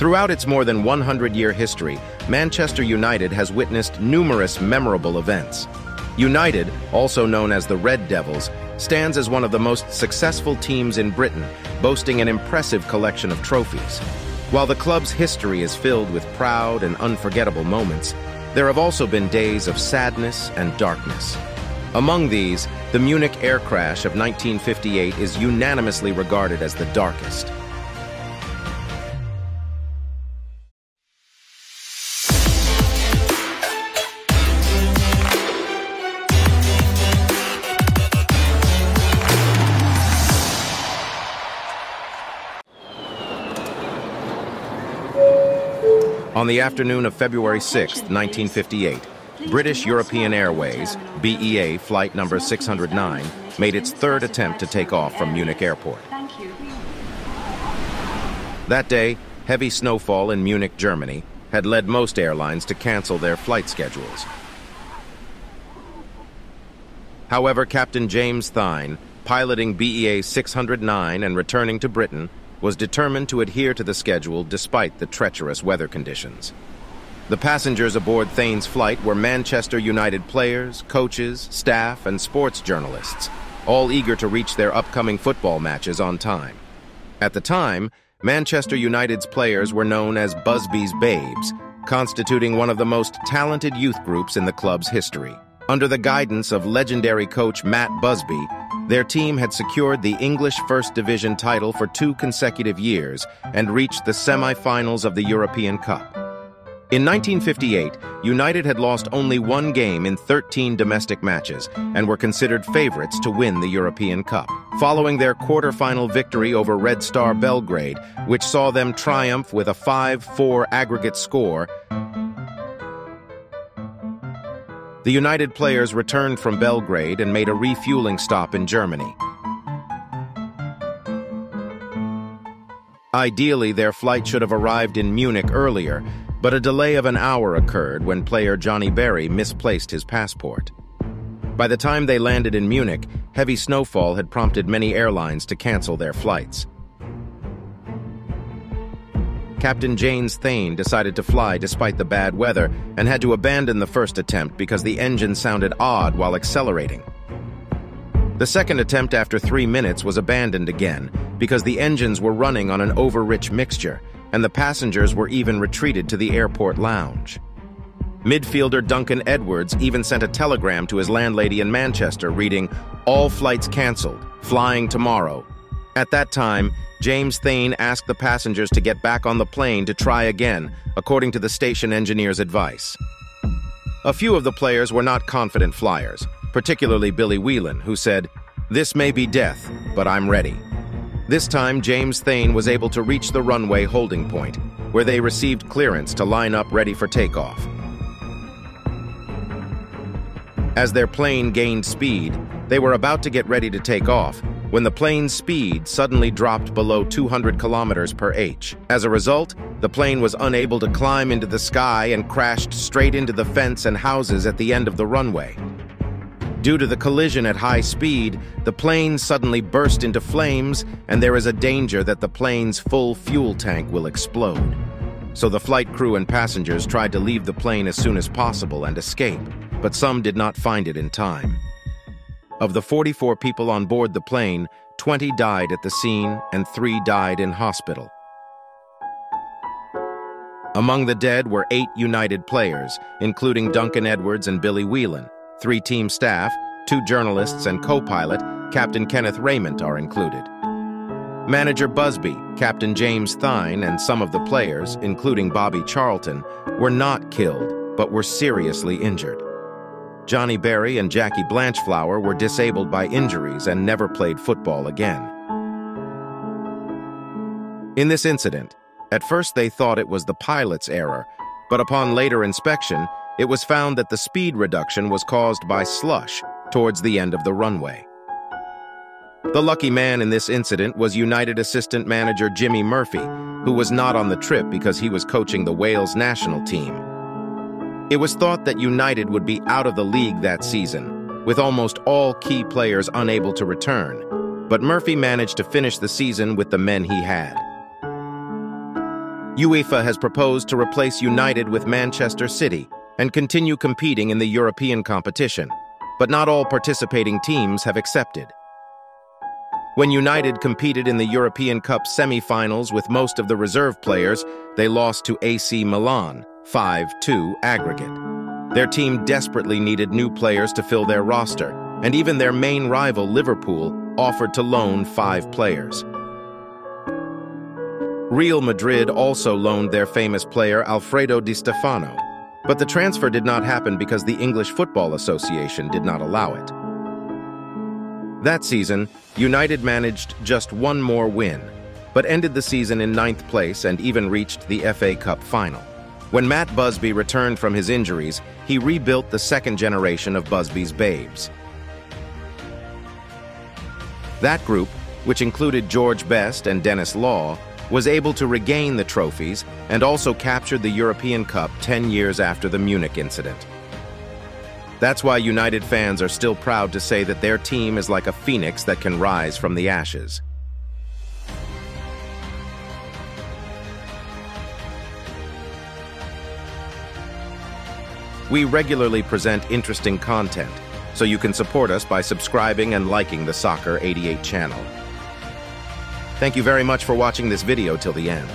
Throughout its more than 100-year history, Manchester United has witnessed numerous memorable events. United, also known as the Red Devils, stands as one of the most successful teams in Britain, boasting an impressive collection of trophies. While the club's history is filled with proud and unforgettable moments, there have also been days of sadness and darkness. Among these, the Munich air crash of 1958 is unanimously regarded as the darkest. On the afternoon of February 6, 1958, British European Airways, BEA flight number 609, made its third attempt to take off from Munich airport. That day, heavy snowfall in Munich, Germany, had led most airlines to cancel their flight schedules. However, Captain James Thine, piloting BEA 609 and returning to Britain, was determined to adhere to the schedule despite the treacherous weather conditions. The passengers aboard Thane's flight were Manchester United players, coaches, staff, and sports journalists, all eager to reach their upcoming football matches on time. At the time, Manchester United's players were known as Busby's Babes, constituting one of the most talented youth groups in the club's history. Under the guidance of legendary coach Matt Busby, their team had secured the English First Division title for 2 consecutive years and reached the semi-finals of the European Cup. In 1958, United had lost only 1 game in 13 domestic matches and were considered favorites to win the European Cup. Following their quarter-final victory over Red Star Belgrade, which saw them triumph with a 5-4 aggregate score, the United players returned from Belgrade and made a refueling stop in Germany. Ideally, their flight should have arrived in Munich earlier, but a delay of an hour occurred when player Johnny Berry misplaced his passport. By the time they landed in Munich, heavy snowfall had prompted many airlines to cancel their flights. Captain James Thane decided to fly despite the bad weather and had to abandon the first attempt because the engine sounded odd while accelerating. The second attempt after 3 minutes was abandoned again because the engines were running on an over-rich mixture, and the passengers were even retreated to the airport lounge. Midfielder Duncan Edwards even sent a telegram to his landlady in Manchester reading, "All flights cancelled, flying tomorrow." At that time, James Thane asked the passengers to get back on the plane to try again, according to the station engineer's advice. A few of the players were not confident flyers, particularly Billy Whelan, who said, "This may be death, but I'm ready." This time, James Thane was able to reach the runway holding point, where they received clearance to line up ready for takeoff. As their plane gained speed, they were about to get ready to take off when the plane's speed suddenly dropped below 200 kilometers per h. As a result, the plane was unable to climb into the sky and crashed straight into the fence and houses at the end of the runway. Due to the collision at high speed, the plane suddenly burst into flames, and there is a danger that the plane's full fuel tank will explode. So the flight crew and passengers tried to leave the plane as soon as possible and escape, but some did not find it in time. Of the 44 people on board the plane, 20 died at the scene and 3 died in hospital. Among the dead were 8 United players, including Duncan Edwards and Billy Whelan. 3 team staff, 2 journalists and co-pilot, Captain Kenneth Raymond, are included. Manager Busby, Captain James Thine, and some of the players, including Bobby Charlton, were not killed, but were seriously injured. Johnny Berry and Jackie Blanchflower were disabled by injuries and never played football again. In this incident, at first they thought it was the pilot's error, but upon later inspection, it was found that the speed reduction was caused by slush towards the end of the runway. The lucky man in this incident was United assistant manager Jimmy Murphy, who was not on the trip because he was coaching the Wales national team. It was thought that United would be out of the league that season, with almost all key players unable to return, but Murphy managed to finish the season with the men he had. UEFA has proposed to replace United with Manchester City and continue competing in the European competition, but not all participating teams have accepted. When United competed in the European Cup semi-finals with most of the reserve players, they lost to AC Milan, 5-2 aggregate. Their team desperately needed new players to fill their roster, and even their main rival, Liverpool, offered to loan 5 players. Real Madrid also loaned their famous player Alfredo Di Stefano, but the transfer did not happen because the English Football Association did not allow it. That season, United managed just one more win, but ended the season in 9th place and even reached the FA Cup final. When Matt Busby returned from his injuries, he rebuilt the second generation of Busby's babes. That group, which included George Best and Dennis Law, was able to regain the trophies and also captured the European Cup 10 years after the Munich incident. That's why United fans are still proud to say that their team is like a phoenix that can rise from the ashes. We regularly present interesting content, so you can support us by subscribing and liking the Soccer 88 channel. Thank you very much for watching this video till the end.